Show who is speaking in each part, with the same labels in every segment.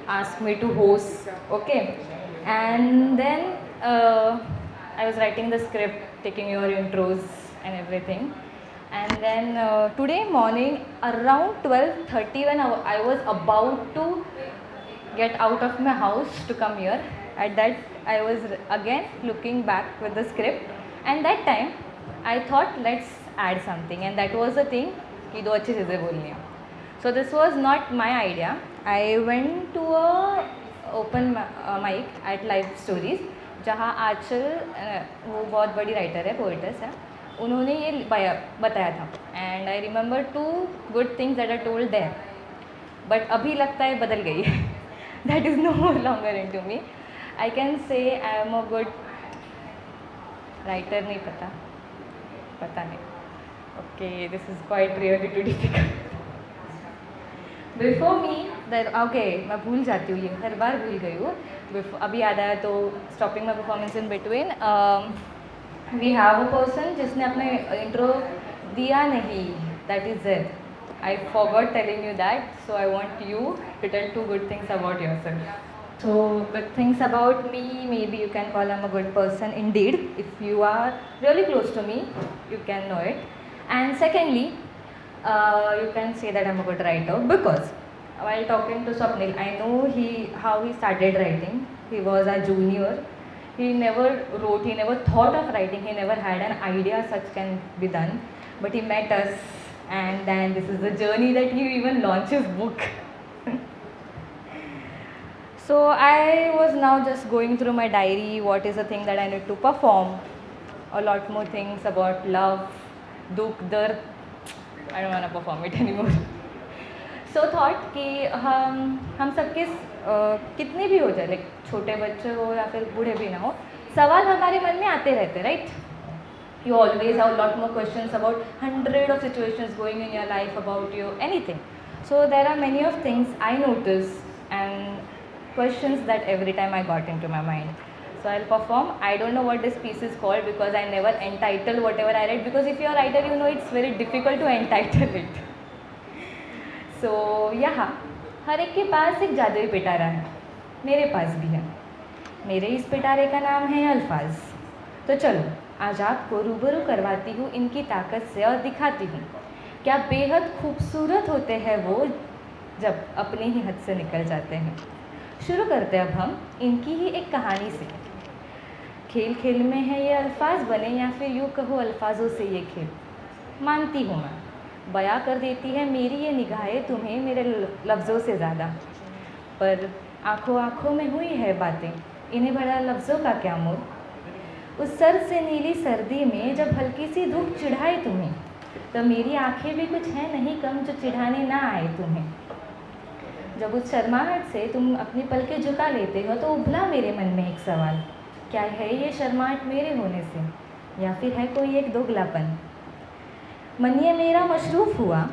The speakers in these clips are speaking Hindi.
Speaker 1: asked me to host, okay? And then I was writing the script, taking your intros and everything. And then today morning, around 12:30, when I was about to get out of my house to come here, at that I was again looking back with the script, and that time I thought let's add something, and that was the thing कि दो अच्छी चीज़ें बोलनी है. So this was not my idea. I went to a open mic at Live Stories, जहाँ आंचल वो बहुत बड़ी राइटर है, पोइटस है, उन्होंने ये बताया था. And I remember 2 good things that I told there, but अभी लगता है बदल गई है. That is no longer in to me. I can say I am a good writer, नहीं पता नहीं. Okay, this is quite really too difficult. Before me that, okay, मैं भूल जाती हूँ, ये हर बार भूल गई हूँ. अभी याद आया तो stopping my performance in between. We have a person जिसने अपने इंट्रो दिया नहीं, that is Z. I forgot telling you that, so I want you to tell 2 good things about yourself. So good things about me, maybe you can call I'm a good person indeed. If you are really close to me, you can know it. And secondly, you can say that I'm a good writer because while talking to Swapnil, I know how he started writing. He was a junior. He never wrote, he never thought of writing, he never had an idea such can be done. But he met us, and then this is the journey that he even launched his book. So I was now just going through my diary, what is the thing that I need to perform, a lot more things about love, dukh, dard. I don't want to perform it anymore. So thought कि हम सबके कितने भी हो जाए, लाइक छोटे बच्चे हो या फिर बूढ़े भी ना हो, सवाल हमारे मन में आते रहते, right? You always have a lot more questions about 100 of situations going in your life, about you, anything. So there are many of things I notice and questions that every time I got into my mind. So I'll perform. I don't know what this piece is called because I never entitle whatever I write, because if you're a writer, you know it's very difficult to entitle it. So यहाँ हर एक के पास एक जादुई पिटारा है, मेरे पास भी है. मेरे इस पिटारे का नाम है अल्फाज. तो चलो आज आपको रूबरू करवाती हूँ इनकी ताकत से और दिखाती हूँ क्या बेहद खूबसूरत होते हैं वो जब अपने ही हद से निकल जाते हैं. शुरू करते अब हम इनकी ही एक कहानी से. खेल खेल में है ये अल्फाज बने, या फिर यूँ कहो अल्फाजों से ये खेल. मानती हूँ मैं, बयां कर देती है मेरी ये निगाहें तुम्हें मेरे लफ्ज़ों से ज़्यादा. पर आँखों आँखों में हुई है बातें, इन्हें भरा लफ्ज़ों का क्या मोल. उस सर से नीली सर्दी में जब हल्की सी धूप चिढ़ाए तुम्हें, तो मेरी आँखें भी कुछ हैं नहीं कम जो चिढ़ाने ना आए तुम्हें. जब उस शर्माहट से तुम अपनी पलकें झुका लेते हो तो उभला मेरे मन में एक सवाल, क्या है ये शर्माहट मेरे होने से, या फिर है कोई एक दोगलापन. मन ये मेरा मशरूफ़ हुआ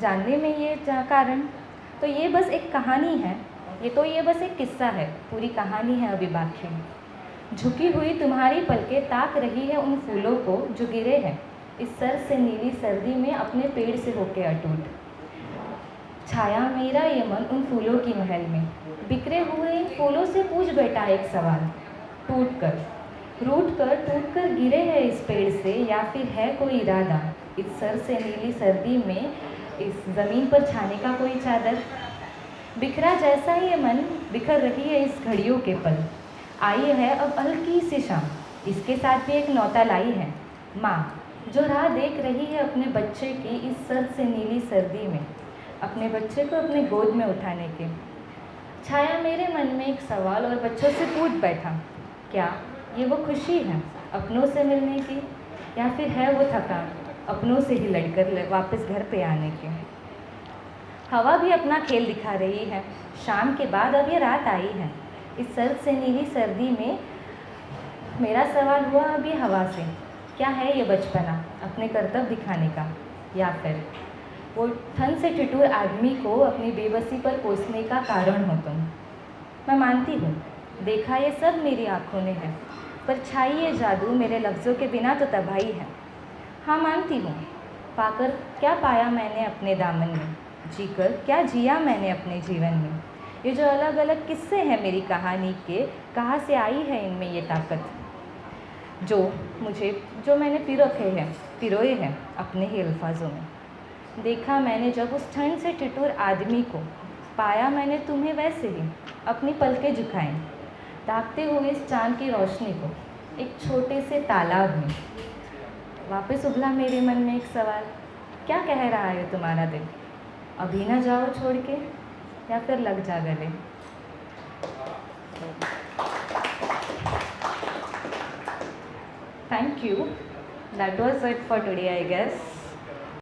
Speaker 1: जानने में ये कारण, तो ये बस एक कहानी है, ये बस एक किस्सा है, पूरी कहानी है अभी बाकी. झुकी हुई तुम्हारी पलकें ताक रही है उन फूलों को जो गिरे हैं इस सर से नीली सर्दी में अपने पेड़ से होके अटूट. छाया मेरा ये मन उन फूलों की महल में, बिखरे हुए इन फूलों से पूछ बैठा एक सवाल. टूट कर गिरे हैं इस पेड़ से, या फिर है कोई इरादा इस सर से नीली सर्दी में इस ज़मीन पर छाने का कोई चादर. बिखरा जैसा ये मन बिखर रही है इस घड़ियों के पल. आई है अब हल्की सी शाम, इसके साथ भी एक नौता लाई है माँ, जो राह देख रही है अपने बच्चे की इस सर से नीली सर्दी में, अपने बच्चे को अपने गोद में उठाने के. छाया मेरे मन में एक सवाल और बच्चों से पूछ बैठा, क्या ये वो खुशी है अपनों से मिलने की, या फिर है वो थकान अपनों से ही लड़कर वापस घर पे आने की. हवा भी अपना खेल दिखा रही है, शाम के बाद अब ये रात आई है इस सर से नीली सर्दी में. मेरा सवाल हुआ अभी हवा से, क्या है ये बचपना अपने कर्तव्य दिखाने का, या फिर वो ठंड से ठिठुर आदमी को अपनी बेबसी पर कोसने का कारण हो तुम. मैं मानती हूँ देखा ये सब मेरी आँखों ने है, पर छाई ये जादू मेरे लफ्ज़ों के बिना तो तबाही है. हाँ मानती हूँ, पाकर क्या पाया मैंने अपने दामन में, जीकर क्या जिया मैंने अपने जीवन में. ये जो अलग अलग किस्से हैं मेरी कहानी के, कहाँ से आई है इनमें ये ताकत, जो मैंने पिरोए हैं अपने ही अल्फाजों में। देखा मैंने जब उस ठंड से ठिठुर आदमी को, पाया मैंने तुम्हें वैसे ही अपनी पलकें झुकाएं, ताकते हुए इस चाँद की रोशनी को एक छोटे से तालाब में। वापस उभला मेरे मन में एक सवाल, क्या कह रहा है तुम्हारा दिल? अभी ना जाओ छोड़ के, या फिर लग जा गले। Thank you. That was it for today, I guess.